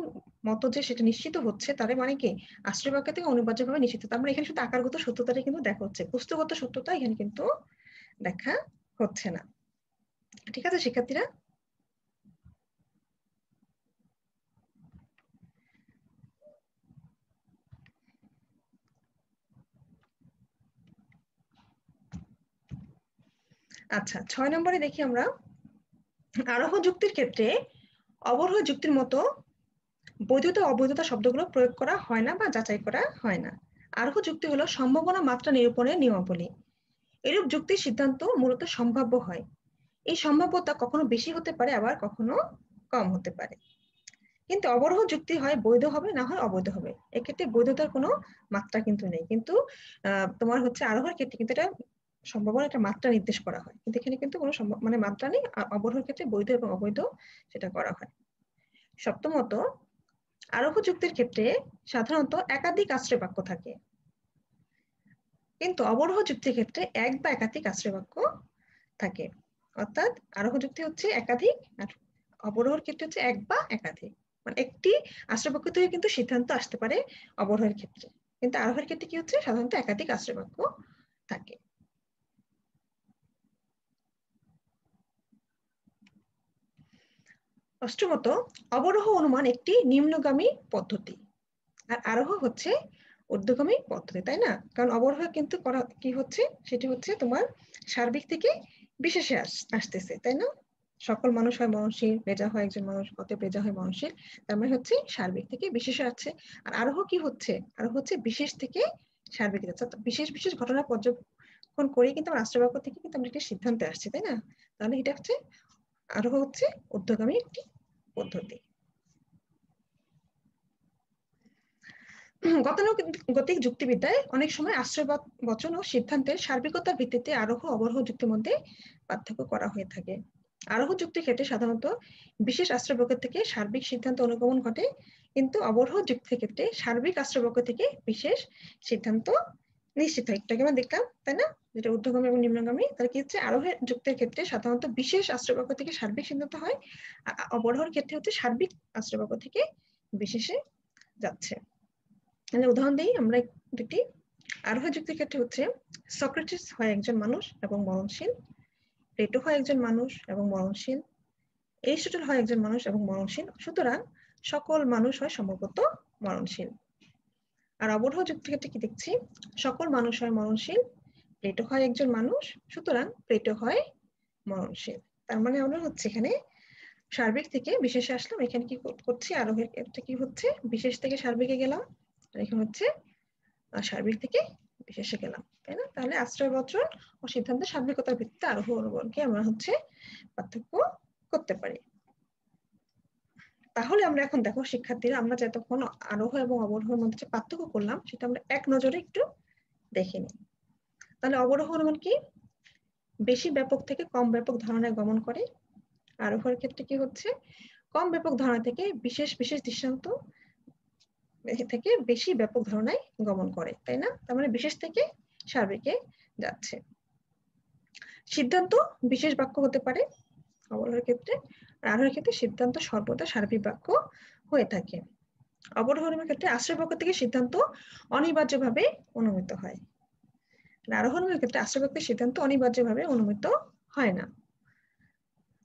মতো যে সেটা নিশ্চিত হচ্ছে, তার মানে কি আশ্রয় বাক্য থেকে অনিবার্যভাবে নিশ্চিত। তার মানে এখানে শুধু আকারগত সত্যতাটা কিন্তু দেখা হচ্ছে, বস্তুগত সত্যতা এখানে কিন্তু দেখা হচ্ছে না। ঠিক আছে শিক্ষার্থীরা? আচ্ছা, 6 নম্বরে দেখি আমরা, আরোহ যুক্তির ক্ষেত্রে অবরোহ যুক্তির মতো বৈধতা অবৈধতা শব্দগুলো প্রয়োগ করা হয় না বা যাচাই করা হয় না। আরোহ যুক্তি হলো সম্ভাবনা মাত্রা নিরূপণের নিয়মাবলী। এরূপ যুক্তির সিদ্ধান্ত মূলত সম্ভাব্য হয়। এই সম্ভাব্যতা কখনো বেশি হতে পারে, আবার কখনো কম হতে পারে। কিন্তু অবরোহ যুক্তি হয় বৈধ হবে, না হয় অবৈধ হবে। এক্ষেত্রে বৈধতার কোনো মাত্রা কিন্তু নেই। কিন্তু তোমার হচ্ছে আরোহের ক্ষেত্রে কিন্তু এটা সম্ভাবনা একটা মাত্রা নির্দেশ করা হয়, কিন্তু এখানে কিন্তু কোনো মানে মাত্রা নেই। অবরোহের ক্ষেত্রে বৈধ এবং অবৈধ সেটা করা হয়। সপ্তমত, আরোহ যুক্তির ক্ষেত্রে সাধারণত একাধিক আশ্রয় বাক্য থাকে, কিন্তু অবরোহ যুক্তির ক্ষেত্রে এক বা একাধিক আশ্রয় বাক্য থাকে। অর্থাৎ আরোহ যুক্তি হচ্ছে একাধিক, আর অবরোহের ক্ষেত্রে হচ্ছে এক বা একাধিক। মানে একটি আশ্রয় বাক্য থেকে কিন্তু সিদ্ধান্ত আসতে পারে অবরোহের ক্ষেত্রে, কিন্তু আরোহের ক্ষেত্রে কি হচ্ছে, সাধারণত একাধিক আশ্রয় বাক্য থাকে। অষ্টমত, অবরোহ অনুমান একটি নিম্নগামী পদ্ধতি, আর আরোহ হচ্ছে ঊর্ধ্বগামী পদ্ধতি, তাই না? কারণ অবরোহ কিন্তু করা কি হচ্ছে, সেটি হচ্ছে তোমার সার্বিক থেকে বিশেষে আসতেছে, তাই না? সকল মানুষ হয় মননশীল, বেজা হয় একজন মানুষ, অতএব বেজা হয় মননশীল। তার মানে হচ্ছে সার্বিক থেকে বিশেষে আসছে। আর আরোহ কি হচ্ছে, আরোহ হচ্ছে বিশেষ থেকে সার্বিক যাচ্ছে। বিশেষ বিশেষ ঘটনা পর্যবেক্ষণ করে কিন্তু আমরা আশ্রয় বাক্য থেকে কিন্তু আমরা একটা সিদ্ধান্তে আসছি, তাই না? তাহলে এটা হচ্ছে আরোহ হচ্ছে ঊর্ধ্বগামী একটি পদ্ধতি। গতানুগতিক যুক্তিবিদ্যায় অনেক সময় আশ্রয় বচন ও সিদ্ধান্তের সার্বিকতার ভিত্তিতে আরোহ অবরোহ যুক্তির মধ্যে পার্থক্য করা হয়ে থাকে। আরোহ যুক্তির ক্ষেত্রে সাধারণত বিশেষ আশ্রয় বাক্য থেকে সার্বিক সিদ্ধান্ত অনুগমন ঘটে, কিন্তু অবরোহ যুক্তির ক্ষেত্রে সার্বিক আশ্রয় বাক্য থেকে বিশেষ সিদ্ধান্ত নিশ্চিত হয়। একটু আমরা দেখলাম, তাই না, যেটা ঊর্ধ্বগামী এবং নিম্নগামী। তাহলে কি হচ্ছে, আরোহের যুক্তির ক্ষেত্রে সাধারণত বিশেষ আশ্রয় বাক্য থেকে সার্বিক সিদ্ধান্ত হয়, আর অবরোহের ক্ষেত্রে হচ্ছে সার্বিক আশ্রয় বাক্য থেকে বিশেষে যাচ্ছে। উদাহরণ দিই আমরা দুটি। আরোহ যুক্তির ক্ষেত্রে হচ্ছে সক্রেটিস হয় একজন মানুষ এবং মরণশীল, প্লেটো হয় একজন মানুষ এবং মরণশীল, এরিস্টটল হয় একজন মানুষ এবং মরণশীল, সুতরাং সকল মানুষ হয় সম্ভবত মরণশীল। আর অবরোহ যুক্তির ক্ষেত্রে কি দেখছি, সকল মানুষ হয় মরণশীল, প্লেটো হয় একজন মানুষ, সুতরাং প্লেটো হয় মরণশীল। তার মানে আমরা হচ্ছে এখানে সার্বিক থেকে বিশেষে আসলাম। এখানে কি করছি, আরোহের ক্ষেত্রে কি হচ্ছে, বিশেষ থেকে সার্বিকে গেলাম, আর এখানে হচ্ছে সার্বিক থেকে বিশেষে গেলাম, তাই না? তাহলে আশ্রয় বচন ও সিদ্ধান্তের সার্বিকতার ভিত্তিতে আরোহ অনুগমনকে আমরা হচ্ছে পার্থক্য করতে পারি। তাহলে আমরা এখন দেখো শিক্ষার্থীরা, আমরা যতক্ষণ আরোহ এবং অবরোহের মধ্যে যে পার্থক্য করলাম সেটা আমরা এক নজরে একটু দেখে নিই। তাহলে অবরোহ অনুমান কি, বেশি ব্যাপক থেকে কম ব্যাপক ধারণায় গমন করে। আরোহের ক্ষেত্রে কি হচ্ছে, কম ব্যাপক ধারণা থেকে বিশেষ বিশেষ দৃষ্টান্ত থেকে বেশি ব্যাপক ধারণায় গমন করে, তাই না? তার মানে বিশেষ থেকে সার্বিকে যাচ্ছে। সিদ্ধান্ত বিশেষ বাক্য হতে পারে অবরোহের ক্ষেত্রে, আর আরোহের ক্ষেত্রে সিদ্ধান্ত সর্বদা সার্বিক বাক্য হয়ে থাকে। অবরোহণের ক্ষেত্রে আশ্রয় বাক্য থেকে সিদ্ধান্ত অনিবার্যভাবে অনুমিত হয়, আরোহণের ক্ষেত্রে আশ্রয় বাক্যের সিদ্ধান্ত অনিবার্যভাবে অনুমিত হয় না।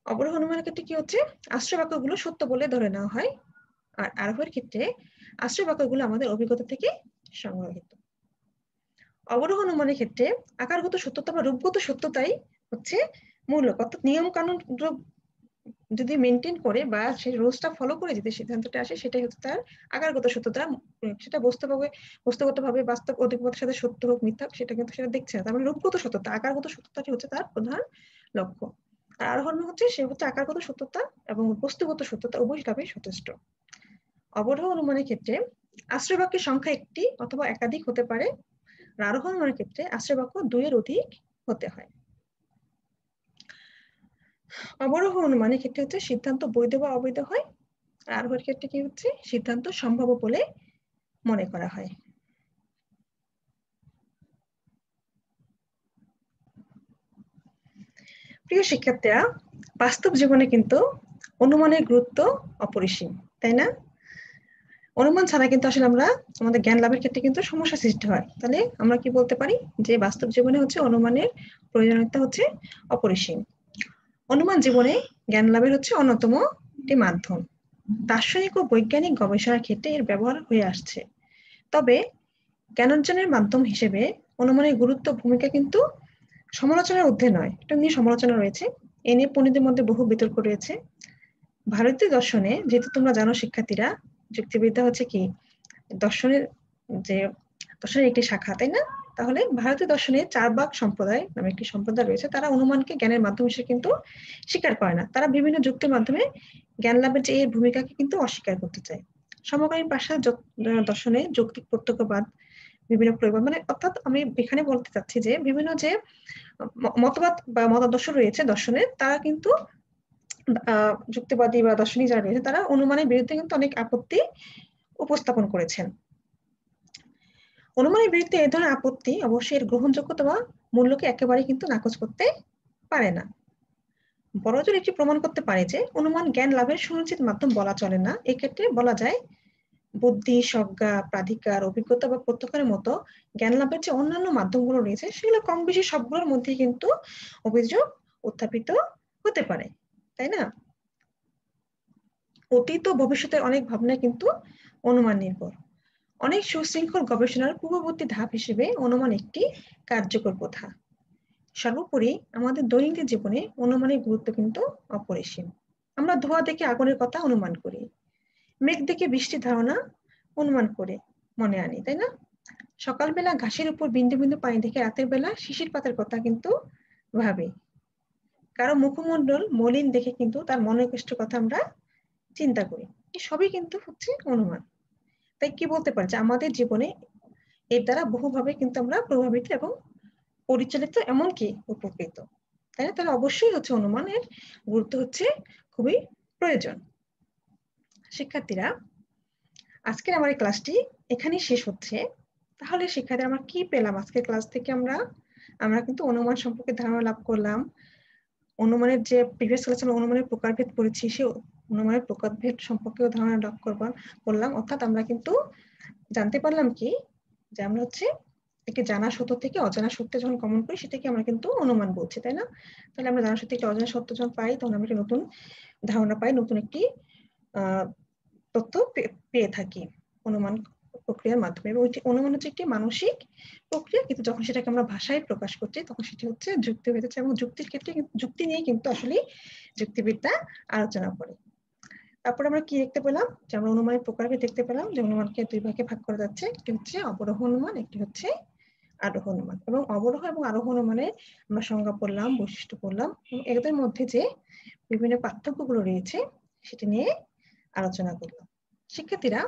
অবরোহণের ক্ষেত্রে কি হচ্ছে, আশ্রয় বাক্যগুলো সত্য বলে ধরে নেওয়া হয়, আর আরোহের ক্ষেত্রে আশ্রয় বাক্যগুলো আমাদের অভিজ্ঞতা থেকে সংগ্রহিত। অবরোহণ অনুমানের ক্ষেত্রে আকারগত সত্যতা বা রূপগত সত্যতাই হচ্ছে মূলক, অর্থাৎ নিয়ম কানুন যদি মেনটেন করে বা সেই রুলসটা ফলো করে যদি সিদ্ধান্তটা আসে, সেটাই হচ্ছে তার আকারগত সত্যতা। সেটা বস্তুগতভাবে বাস্তব অভিজ্ঞতার সাথে সত্য হোক মিথ্যা সেটা কিন্তু সেটা দেখছে না। তার মানে রূপগত সত্যতা, আকারগত সত্যতাটি হচ্ছে তার প্রধান লক্ষ্য। আর আরোহণ হচ্ছে সে হচ্ছে আকারগত সত্যতা এবং বস্তুগত সত্যতা উভয়ভাবেই যথেষ্ট। অবরোহ অনুমানের ক্ষেত্রে আশ্রয় বাক্যের সংখ্যা একটি অথবা একাধিক হতে পারে, আর আরোহণ অনুমানের ক্ষেত্রে আশ্রয় বাক্য দুইয়ের অধিক হতে হয়। অবরোহ অনুমানের ক্ষেত্রে হচ্ছে সিদ্ধান্ত বৈধ বা অবৈধ হয়, আর আরোহের ক্ষেত্রে কি হচ্ছে সিদ্ধান্ত সম্ভাব্য বলে মনে করা হয়। প্রিয় শিক্ষার্থীরা, বাস্তব জীবনে কিন্তু অনুমানের গুরুত্ব অপরিসীম, তাই না? অনুমান ছাড়া কিন্তু আসলে আমরা আমাদের জ্ঞান লাভের ক্ষেত্রে কিন্তু সমস্যা সৃষ্টি হয়। তাহলে আমরা কি বলতে পারি যে বাস্তব জীবনে হচ্ছে অনুমানের প্রয়োজনীয়তা হচ্ছে অপরিসীম। অনুমান জীবনে জ্ঞান লাভের হচ্ছে অন্যতম একটি মাধ্যম। দার্শনিক ও বৈজ্ঞানিক গবেষণার ক্ষেত্রে এর ব্যবহার হয়ে আসছে। তবে জ্ঞানার্জনের মাধ্যম হিসেবে অনুমানের গুরুত্ব ভূমিকা কিন্তু সমালোচনার ঊর্ধ্বে নয়। এটা নিয়ে সমালোচনা রয়েছে, এ নিয়ে পণ্ডিতদের মধ্যে বহু বিতর্ক রয়েছে। ভারতীয় দর্শনে, যেহেতু তোমরা জানো শিক্ষার্থীরা, যুক্তিবিদ্যা হচ্ছে কি দর্শনের একটি শাখা, তাই না? তাহলে ভারতীয় দর্শনে চারবাক সম্প্রদায় নামে একটি সম্প্রদায় রয়েছে। তারা অনুমানকে জ্ঞানের মাধ্যম হিসেবে কিন্তু স্বীকার করে না। তারা বিভিন্ন যুক্তির মাধ্যমে জ্ঞান লাভের যে এর ভূমিকাকে কিন্তু অস্বীকার করতে চায়। সমকালীন পাশ্চাত্য দর্শনে যৌক্তিক প্রত্যক্ষবাদ বিভিন্ন প্রয়োগ, মানে অর্থাৎ আমি এখানে বলতে চাচ্ছি যে বিভিন্ন যে মতবাদ বা মতাদর্শ রয়েছে দর্শনের, তারা কিন্তু যুক্তিবাদী বা দার্শনিক যারা রয়েছে তারা অনুমানের বিরুদ্ধে কিন্তু অনেক আপত্তি উপস্থাপন করেছেন। অনুমানের বিরুদ্ধে এই ধরনের আপত্তি অবশ্যই এর গ্রহণযোগ্যতা বা মূল্যকে একেবারে কিন্তু নাকচ করতে পারে না। বড়জোর এটি প্রমাণ করতে পারে যে অনুমান জ্ঞান লাভের সুনিশ্চিত মাধ্যম বলা চলে না। এক্ষেত্রে বলা যায় বুদ্ধি, সজ্ঞা, প্রাধিকার, অভিজ্ঞতা বা প্রত্যক্ষের মতো জ্ঞান লাভের যে অন্যান্য মাধ্যমগুলো রয়েছে সেগুলো কম বেশি সবগুলোর মধ্যে কিন্তু অভিযোগ উত্থাপিত হতে পারে, তাই না? অতীত ও ভবিষ্যতের অনেক ভাবনা কিন্তু অনুমান নির্ভর। অনেক সুশৃঙ্খল গবেষণার পূর্ববর্তী ধাপ হিসেবে অনুমান একটি কার্যকর প্রথা। সর্বোপরি আমাদের দৈনন্দিন জীবনে অনুমানের গুরুত্ব কিন্তু অপরিসীম। আমরা ধোঁয়া দেখে আগুনের কথা অনুমান করি, মেঘ দেখে বৃষ্টির ধারণা অনুমান করে মনে আনি, তাই না? সকালবেলা ঘাসের উপর বিন্দু বিন্দু পানি দেখে রাতের বেলা শিশির পাতার কথা কিন্তু ভাবি। কারো মুখমণ্ডল মলিন দেখে কিন্তু তার মনের কষ্টের কথা আমরা চিন্তা করি। এই সবই কিন্তু হচ্ছে অনুমান। তাই কি বলতে পারি যে আমাদের জীবনে এর দ্বারা বহুভাবে কিন্তু আমরা প্রভাবিত এবং পরিচালিত, এমনকি উপকৃত, তাই না? তাহলে অবশ্যই হচ্ছে অনুমানের গুরুত্ব হচ্ছে খুবই প্রয়োজন। শিক্ষার্থীরা, আজকের আমার এই ক্লাসটি এখানেই শেষ হচ্ছে। তাহলে শিক্ষার্থীরা আমরা কি পেলাম আজকের ক্লাস থেকে? আমরা কিন্তু অনুমান সম্পর্কে ধারণা লাভ করলাম। অনুমানের যে প্রিভিয়াস ক্লাসে আমরা অনুমানের প্রকারভেদ পড়েছি, সে অনুমানের প্রকারভেদ সম্পর্কেও ধারণা লাভ করলাম। অর্থাৎ আমরা কিন্তু জানতে পারলাম কি যে আমরা হচ্ছে একটি জানা সত্য থেকে অজানা সত্যে যখন গমন করি সেটাকে আমরা কিন্তু অনুমান বলছি, তাই না? তাহলে আমরা জানা সত্য থেকে অজানা সত্য যখন পাই তখন আমরা একটা নতুন ধারণা পাই, নতুন একটি তথ্য পেয়ে থাকি অনুমান প্রক্রিয়ার মাধ্যমে। এবং অনুমান হচ্ছে একটি মানসিক প্রক্রিয়া, কিন্তু যখন সেটাকে আমরা ভাষায় প্রকাশ করছি তখন সেটি হচ্ছে যুক্তি হয়ে যাচ্ছে। এবং যুক্তির ক্ষেত্রে যুক্তি নিয়ে কিন্তু আসলে যুক্তিবিদ্যা আলোচনা করে। তারপরে আমরা কি দেখতে পেলাম যে আমরা অনুমানের প্রকারভেদ দেখতে পেলাম যে অনুমানকে দুই ভাগে ভাগ করা যাচ্ছে, একটি হচ্ছে অবরোহ অনুমান, একটি হচ্ছে আরোহ অনুমান। এবং অবরোহ এবং আরোহ অনুমানের আমরা সংজ্ঞা পড়লাম, বৈশিষ্ট্য পড়লাম, এবং এদের মধ্যে যে বিভিন্ন পার্থক্যগুলো রয়েছে সেটি নিয়ে আলোচনা করলাম। শিক্ষার্থীরা,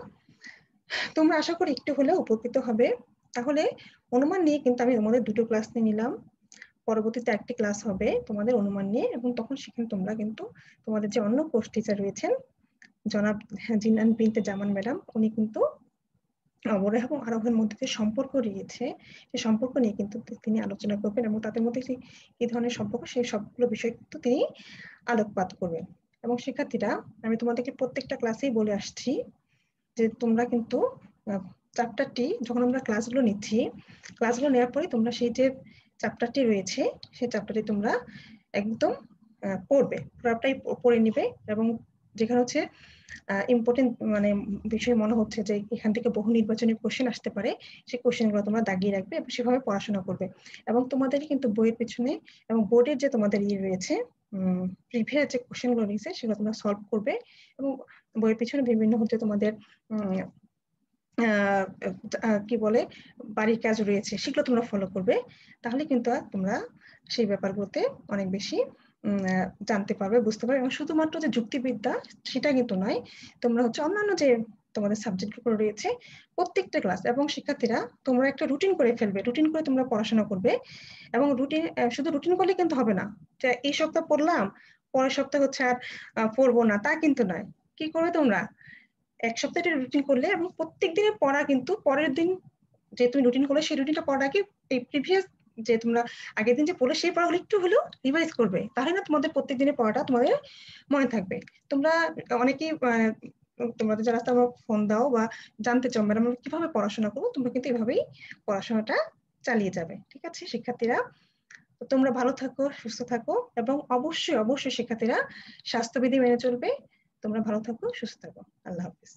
তোমরা আশা করি একটু হলেও উপকৃত হবে। তাহলে অনুমান নিয়ে কিন্তু আমি তোমাদের দুটো ক্লাস নিয়ে নিলাম, পরবর্তীতে একটি ক্লাস হবে তোমাদের অনুমান নিয়ে, এবং তখন সেখানে তোমরা কিন্তু তোমাদের যে অন্য কোর্স টিচার রয়েছেন জনাব জিনান বিনতে জামান ম্যাডাম, উনি কিন্তু অবরোহ এবং আরোহের মধ্যে যে সম্পর্ক রয়েছে সেই সম্পর্ক নিয়ে কিন্তু তিনি আলোচনা করবেন এবং তাদের মধ্যে কি ধরনের সম্পর্ক সেই সবগুলো বিষয় কিন্তু তিনি আলোকপাত করবেন। এবং শিক্ষার্থীরা আমি তোমাদেরকে প্রত্যেকটা ক্লাসেই বলে আসছি যে তোমরা কিন্তু চ্যাপ্টারটি যখন আমরা ক্লাসগুলো নিচ্ছি, ক্লাসগুলো নেওয়ার পরে তোমরা সেই যে চ্যাপ্টারটি রয়েছে সেই চ্যাপ্টারটি তোমরা একদম পড়বে, পুরোটাই পড়ে নিবে এবং যেখানে হচ্ছে ইম্পর্টেন্ট মানে বিষয় মনে হচ্ছে যে এখান থেকে বহু নির্বাচনী কোশ্চেন আসতে পারে সেই কোশ্চেনগুলো তোমরা দাগিয়ে রাখবে এবং সেভাবে পড়াশোনা করবে। এবং তোমাদের কিন্তু বইয়ের পিছনে এবং বোর্ডের যে তোমাদের রয়েছে প্রিভিয়াস যে কোশ্চেনগুলো রয়েছে সেগুলো তোমরা সলভ করবে এবং বইয়ের পিছনে বিভিন্ন হচ্ছে তোমাদের কি বলে বাড়ির কাজ রয়েছে সেগুলো তোমরা ফলো করবে। তাহলে কিন্তু তোমরা সেই ব্যাপারগুলোতে অনেক বেশি জানতে পারবে, বুঝতে পারবে। এবং শুধুমাত্র যে যুক্তিবিদ্যা সেটা কিন্তু নয়, তোমরা হচ্ছে অন্যান্য যে তোমাদের সাবজেক্টগুলো রয়েছে প্রত্যেকটা ক্লাস এবং শিক্ষার্থীরা তোমরা একটা রুটিন করে ফেলবে, রুটিন করে তোমরা পড়াশোনা করবে। এবং রুটিন শুধু রুটিন করলে কিন্তু হবে না যে এই সপ্তাহ পড়লাম পরের সপ্তাহ হচ্ছে আর পড়বো না, তা কিন্তু নয়। কি করবে তোমরা এক সপ্তাহে রুটিন করলে এবং প্রত্যেক দিনের পড়া কিন্তু পরের দিন যে তুমি রুটিন করলে সেই রুটিনটা পড়ার আগে এই প্রিভিয়াস যে তোমরা আগের দিন যে পড়লে সেই পড়াগুলো একটু হলেও রিভাইজ করবে, তাহলে না তোমাদের প্রত্যেক দিনের পড়াটা তোমাদের মনে থাকবে। তোমরা অনেকেই তোমাদের যারা আমার ফোন দাও বা জানতে চাও ম্যাডাম আমরা কিভাবে পড়াশোনা করবো, তোমরা কিন্তু এভাবেই পড়াশোনাটা চালিয়ে যাবে। ঠিক আছে শিক্ষার্থীরা, তোমরা ভালো থাকো, সুস্থ থাকো এবং অবশ্যই অবশ্যই শিক্ষার্থীরা স্বাস্থ্যবিধি মেনে চলবে। তোমরা ভালো থাকো, সুস্থ থাকো। আল্লাহ হাফিজ।